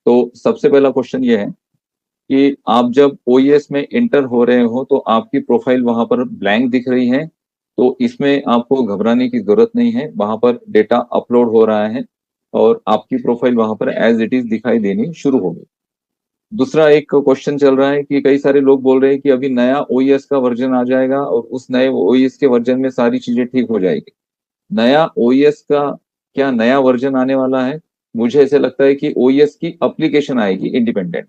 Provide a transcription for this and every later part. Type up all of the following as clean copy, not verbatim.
तो सबसे पहला क्वेश्चन ये है कि आप जब ओईएस में इंटर हो रहे हो तो आपकी प्रोफाइल वहां पर ब्लैंक दिख रही है। तो इसमें आपको घबराने की जरूरत नहीं है, वहां पर डेटा अपलोड हो रहा है और आपकी प्रोफाइल वहां पर एज इट इज दिखाई देनी शुरू होगी। दूसरा एक क्वेश्चन चल रहा है कि कई सारे लोग बोल रहे हैं कि अभी नया ओईएस का वर्जन आ जाएगा और उस नए ओईएस के वर्जन में सारी चीजें ठीक हो जाएगी। नया ओईएस का क्या नया वर्जन आने वाला है? मुझे ऐसे लगता है कि ओईएस की एप्लीकेशन आएगी इंडिपेंडेंट।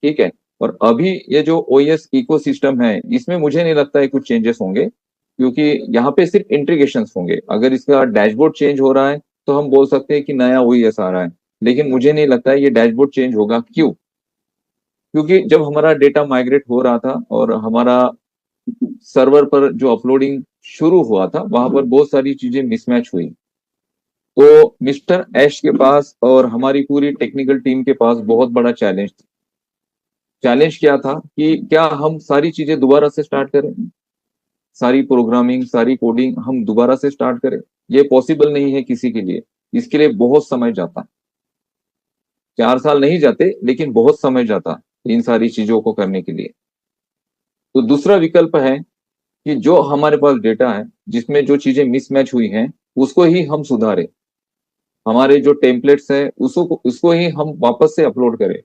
ठीक है। और अभी ये जो ओईएस इकोसिस्टम है इसमें मुझे नहीं लगता है कुछ चेंजेस होंगे, क्योंकि यहाँ पे सिर्फ इंटीग्रेशन होंगे। अगर इसका डैशबोर्ड चेंज हो रहा है तो हम बोल सकते हैं कि नया ओईएस आ रहा है, लेकिन मुझे नहीं लगता है ये डैशबोर्ड चेंज होगा। क्यों? क्योंकि जब हमारा डेटा माइग्रेट हो रहा था और हमारा सर्वर पर जो अपलोडिंग शुरू हुआ था वहां पर बहुत सारी चीजें मिसमैच हुई। तो मिस्टर ऐश के पास और हमारी पूरी टेक्निकल टीम के पास बहुत बड़ा चैलेंज था। चैलेंज क्या था कि क्या हम सारी चीजें दोबारा से स्टार्ट करें, सारी प्रोग्रामिंग सारी कोडिंग हम दोबारा से स्टार्ट करें। ये पॉसिबल नहीं है किसी के लिए। इसके लिए बहुत समय जाता। 4 साल नहीं जाते लेकिन बहुत समय जाता इन सारी चीजों को करने के लिए। तो दूसरा विकल्प है कि जो हमारे पास डेटा है जिसमें जो चीजें मिसमैच हुई हैं उसको ही हम सुधारें। हमारे जो टेम्पलेट्स है उसको ही हम वापस से अपलोड करें।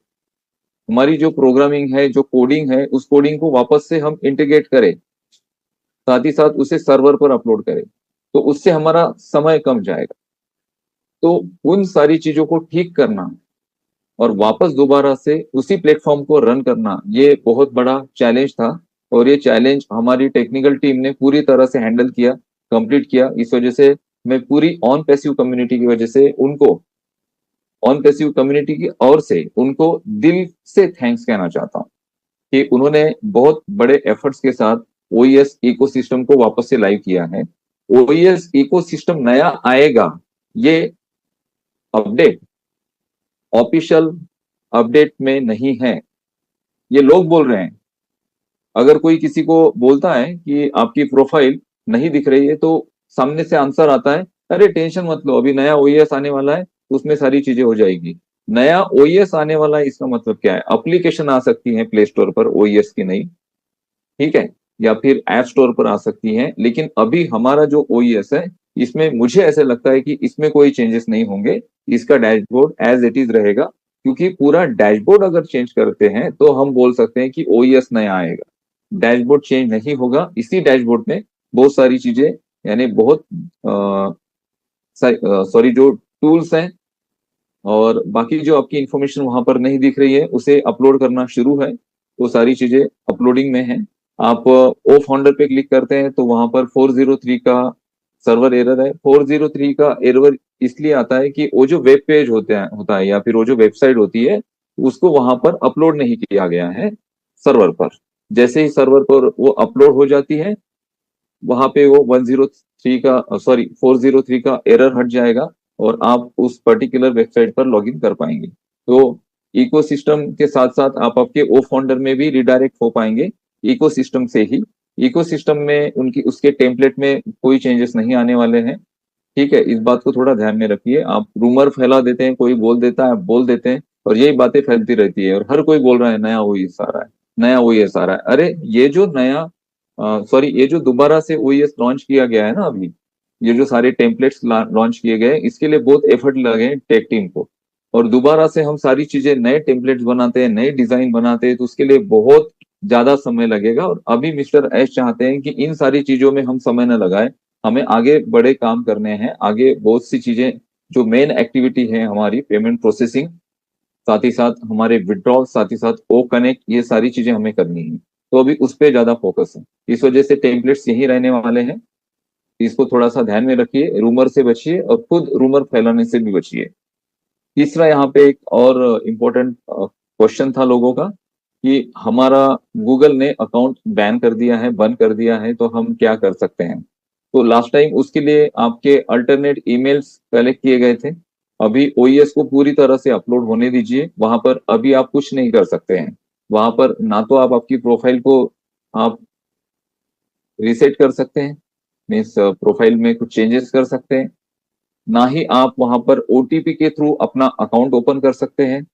हमारी जो प्रोग्रामिंग है जो कोडिंग है उस कोडिंग को वापस से हम इंटीग्रेट करें, साथ ही साथ उसे सर्वर पर अपलोड करें। तो उससे हमारा समय कम जाएगा। तो उन सारी चीजों को ठीक करना और वापस दोबारा से उसी प्लेटफॉर्म को रन करना ये बहुत बड़ा चैलेंज था। और ये चैलेंज हमारी टेक्निकल टीम ने पूरी तरह से हैंडल किया, कंप्लीट किया। इस वजह से मैं पूरी ऑन पैसिव कम्युनिटी की वजह से उनको, ऑन पैसिव कम्युनिटी की ओर से उनको दिल से थैंक्स कहना चाहता हूँ कि उन्होंने बहुत बड़े एफर्ट्स के साथ ओईएस इकोसिस्टम को वापस से लाइव किया है। ओईएस इकोसिस्टम नया आएगा, ये अपडेट ऑफिशियल अपडेट में नहीं है, ये लोग बोल रहे हैं। अगर कोई किसी को बोलता है कि आपकी प्रोफाइल नहीं दिख रही है तो सामने से आंसर आता है, अरे टेंशन मत लो, अभी नया ओईएस आने वाला है, उसमें सारी चीजें हो जाएगी। नया ओईएस आने वाला है इसका मतलब क्या है? एप्लीकेशन आ सकती है प्ले स्टोर पर ओईएस की नई, ठीक है, या फिर ऐप स्टोर पर आ सकती है। लेकिन अभी हमारा जो ओईएस है इसमें मुझे ऐसे लगता है कि इसमें कोई चेंजेस नहीं होंगे। इसका डैशबोर्ड एज इट इज रहेगा, क्योंकि पूरा डैशबोर्ड अगर चेंज करते हैं तो हम बोल सकते हैं कि ओईएस नया आएगा। डैशबोर्ड चेंज नहीं होगा। इसी डैशबोर्ड में बहुत सारी चीजें, यानी बहुत सॉरी जो टूल्स हैं और बाकी जो आपकी इंफॉर्मेशन वहां पर नहीं दिख रही है उसे अपलोड करना शुरू है। वो सारी चीजें अपलोडिंग में है। आप ओ फाउंडर पे क्लिक करते हैं तो वहां पर 403 का सर्वर एरर है। 403 का एरर इसलिए आता है कि वो जो वेब पेज होता है या फिर वो जो वेबसाइट होती है उसको वहां पर अपलोड नहीं किया गया है सर्वर पर। जैसे ही सर्वर पर वो अपलोड हो जाती है वहां पे वो 103 का, सॉरी 403 का एरर हट जाएगा और आप उस पर्टिकुलर वेबसाइट पर लॉगिन कर पाएंगे। तो इकोसिस्टम के साथ साथ आप आपके ओ फाउंडर में भी रिडायरेक्ट हो पाएंगे इकोसिस्टम से ही। इकोसिस्टम में उनकी उसके टेम्पलेट में कोई चेंजेस नहीं आने वाले हैं। ठीक है, इस बात को थोड़ा ध्यान में रखिए। आप रूमर फैला देते हैं, कोई बोल देता है, आप बोल देते हैं और यही बातें फैलती रहती है और हर कोई बोल रहा है नया ओईएस आ रहा है, नया ओईएस आ रहा है। अरे ये जो नया, सॉरी ये जो दोबारा से ओईएस लॉन्च किया गया है ना अभी, ये जो सारे टेम्पलेट्स लॉन्च किए गए इसके लिए बहुत एफर्ट लगे हैं टेक टीम को। और दोबारा से हम सारी चीजें नए टेम्पलेट्स बनाते हैं, नए डिजाइन बनाते हैं, तो उसके लिए बहुत ज्यादा समय लगेगा। और अभी मिस्टर एश चाहते हैं कि इन सारी चीजों में हम समय न लगाए, हमें आगे बड़े काम करने हैं। आगे बहुत सी चीजें जो मेन एक्टिविटी है हमारी पेमेंट प्रोसेसिंग, साथ ही साथ हमारे विड्रॉल, साथ ही साथ ओ कनेक्ट, ये सारी चीजें हमें करनी है। तो अभी उस पर ज्यादा फोकस है। इस वजह से टेम्पलेट्स यही रहने वाले हैं। इसको थोड़ा सा ध्यान में रखिए, रूमर से बचिए और खुद रूमर फैलाने से भी बचिए। तीसरा यहाँ पे एक और इम्पोर्टेंट क्वेश्चन था लोगों का कि हमारा गूगल ने अकाउंट बैन कर दिया है, बंद कर दिया है, तो हम क्या कर सकते हैं? तो लास्ट टाइम उसके लिए आपके अल्टरनेट ईमेल्स कलेक्ट किए गए थे। अभी ओईएस को पूरी तरह से अपलोड होने दीजिए। वहां पर अभी आप कुछ नहीं कर सकते हैं। वहां पर ना तो आप आपकी प्रोफाइल को आप रीसेट कर सकते हैं, मीन्स प्रोफाइल में कुछ चेंजेस कर सकते हैं, ना ही आप वहां पर ओटीपी के थ्रू अपना अकाउंट ओपन कर सकते हैं।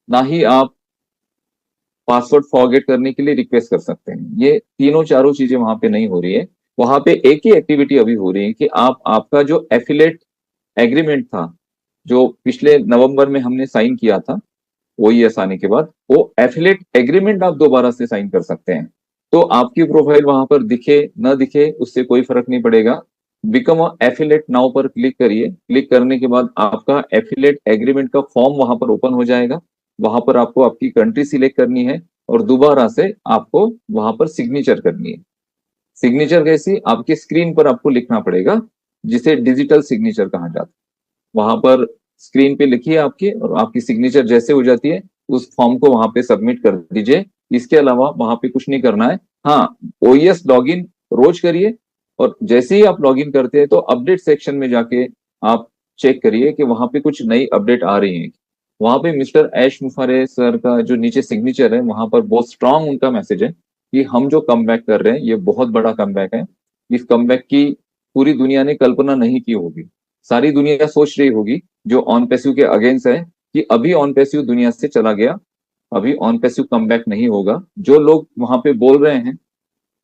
ना ही आप पासवर्ड फॉरगेट करने के लिए रिक्वेस्ट कर सकते हैं। ये तीनों चारों चीजें वहां पे नहीं हो रही है। वहां पे एक ही एक्टिविटी अभी हो रही है कि आप आपका जो एफिलेट एग्रीमेंट था, जो पिछले नवंबर में हमने साइन किया था ओईएस आने के बाद, वो एफिलेट एग्रीमेंट आप दोबारा से साइन कर सकते हैं। तो आपकी प्रोफाइल वहां पर दिखे न दिखे उससे कोई फर्क नहीं पड़ेगा। बिकम अ एफिलेट नाउ पर क्लिक करिए। क्लिक करने के बाद आपका एफिलेट एग्रीमेंट का फॉर्म वहां पर ओपन हो जाएगा। वहां पर आपको आपकी कंट्री सिलेक्ट करनी है और दोबारा से आपको वहां पर सिग्नेचर करनी है। सिग्नेचर कैसी? आपकी स्क्रीन पर आपको लिखना पड़ेगा, जिसे डिजिटल सिग्नेचर कहा जाता है। वहां पर स्क्रीन पे लिखिए आपकी, और आपकी सिग्नेचर जैसे हो जाती है उस फॉर्म को वहां पे सबमिट कर दीजिए। इसके अलावा वहां पे कुछ नहीं करना है। हाँ, ओईएस लॉगिन रोज करिए, और जैसे ही आप लॉगिन करते हैं तो अपडेट सेक्शन में जाके आप चेक करिए कि वहां पे कुछ नई अपडेट आ रही है। वहां पे मिस्टर ऐश मुफारे सर का जो नीचे सिग्नेचर है, वहां पर बहुत स्ट्रांग उनका मैसेज है कि हम जो कमबैक कर रहे हैं ये बहुत बड़ा कमबैक है। इस कमबैक की पूरी दुनिया ने कल्पना नहीं की होगी। सारी दुनिया सोच रही होगी, जो ऑन पैसिव के अगेंस्ट है, कि अभी ऑन पैसिव दुनिया से चला गया, अभी ऑन पैसिव कमबैक नहीं होगा। जो लोग वहां पे बोल रहे हैं,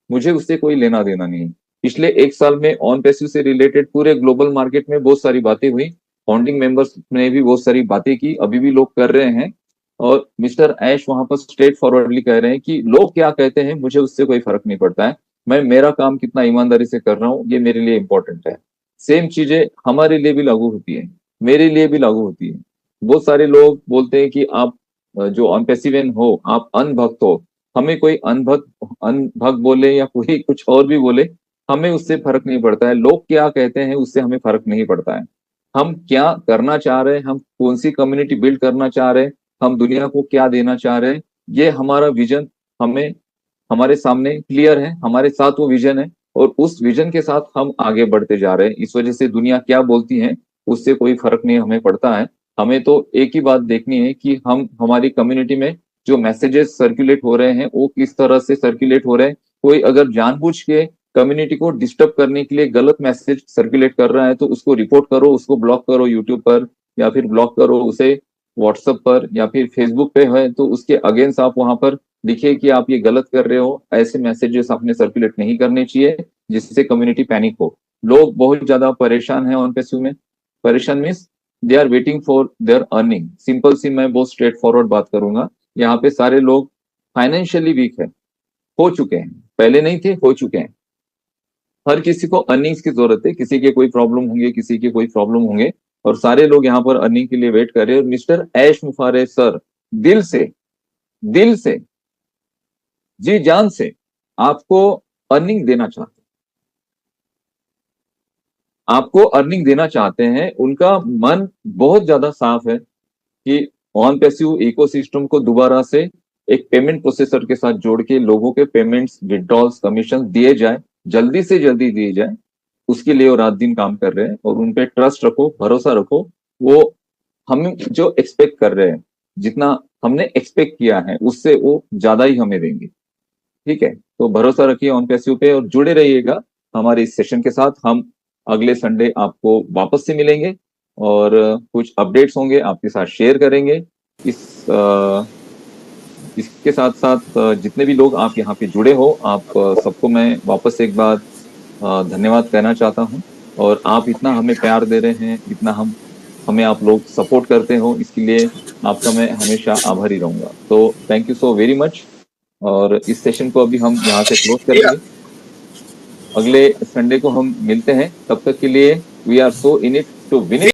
मुझे उससे कोई लेना देना नहीं। पिछले एक साल में ऑन पैसिव से रिलेटेड पूरे ग्लोबल मार्केट में बहुत सारी बातें हुई, फाउंडिंग मेंबर्स ने भी बहुत सारी बातें की, अभी भी लोग कर रहे हैं। और मिस्टर ऐश वहां पर स्ट्रेट फॉरवर्डली कह रहे हैं कि लोग क्या कहते हैं मुझे उससे कोई फर्क नहीं पड़ता है, मैं मेरा काम कितना ईमानदारी से कर रहा हूँ ये मेरे लिए इंपॉर्टेंट है। सेम चीजें हमारे लिए भी लागू होती है, मेरे लिए भी लागू होती है। बहुत सारे लोग बोलते हैं कि आप जो अनपेसिवेन हो, आप अनभक्त हो। हमें कोई अनभक्त बोले या कोई कुछ और भी बोले, हमें उससे फर्क नहीं पड़ता है। लोग क्या कहते हैं उससे हमें फर्क नहीं पड़ता है। हम क्या करना चाह रहे हैं, हम कौन सी कम्युनिटी बिल्ड करना चाह रहे हैं, हम दुनिया को क्या देना चाह रहे हैं, ये हमारा विजन हमें हमारे सामने क्लियर है, हमारे साथ वो विजन है, और उस विजन के साथ हम आगे बढ़ते जा रहे हैं। इस वजह से दुनिया क्या बोलती है उससे कोई फर्क नहीं हमें पड़ता है। हमें तो एक ही बात देखनी है कि हम हमारी कम्युनिटी में जो मैसेजेस सर्कुलेट हो रहे हैं वो किस तरह से सर्कुलेट हो रहे हैं। कोई अगर जानबूझ के कम्युनिटी को डिस्टर्ब करने के लिए गलत मैसेज सर्कुलेट कर रहा है तो उसको रिपोर्ट करो, उसको ब्लॉक करो यूट्यूब पर, या फिर ब्लॉक करो उसे व्हाट्सएप पर, या फिर फेसबुक पे है तो उसके अगेंस्ट आप वहां पर लिखिए कि आप ये गलत कर रहे हो। ऐसे मैसेजेस आपने सर्कुलेट नहीं करने चाहिए जिससे कम्युनिटी पैनिक हो। लोग बहुत ज्यादा परेशान हैं ऑन पैसिव में। परेशान means they are waiting for their earning. Simple सी मैं बहुत स्ट्रेट फॉरवर्ड बात करूंगा। यहाँ पे सारे लोग फाइनेंशियली वीक है, हो चुके हैं, पहले नहीं थे, हो चुके हैं। हर किसी को अर्निंग्स की जरूरत है, किसी के कोई प्रॉब्लम होंगे, किसी के कोई प्रॉब्लम होंगे, और सारे लोग यहाँ पर अर्निंग के लिए वेट कर रहे हैं। और मिस्टर ऐश मुफारे सर दिल से जी जान से आपको अर्निंग देना चाहते हैं, आपको अर्निंग देना चाहते हैं। उनका मन बहुत ज्यादा साफ है कि ऑन पैसिव इकोसिस्टम को दोबारा से एक पेमेंट प्रोसेसर के साथ जोड़ के लोगों के पेमेंट्स, विड्रॉल्स, कमीशन दिए जाए, जल्दी से जल्दी दिए जाए। उसके लिए वो रात दिन काम कर रहे हैं, और उन पे ट्रस्ट रखो, भरोसा रखो। वो हम जो एक्सपेक्ट कर रहे हैं, जितना हमने एक्सपेक्ट किया है उससे वो ज्यादा ही हमें देंगे। ठीक है, तो भरोसा रखिए ऑन पैसिव पे और जुड़े रहिएगा हमारे इस सेशन के साथ। हम अगले संडे आपको वापस से मिलेंगे और कुछ अपडेट्स होंगे आपके साथ शेयर करेंगे। इसके साथ साथ जितने भी लोग आप यहाँ पे जुड़े हो, आप सबको मैं वापस एक बार धन्यवाद कहना चाहता हूँ। और आप इतना हमें प्यार दे रहे हैं, इतना हमें आप लोग सपोर्ट करते हो, इसके लिए आपका मैं हमेशा आभारी रहूंगा। तो thank you so very much. और इस सेशन को अभी हम यहाँ से क्लोज करेंगे। अगले संडे को हम मिलते हैं, तब तक के लिए we are so in it to win it.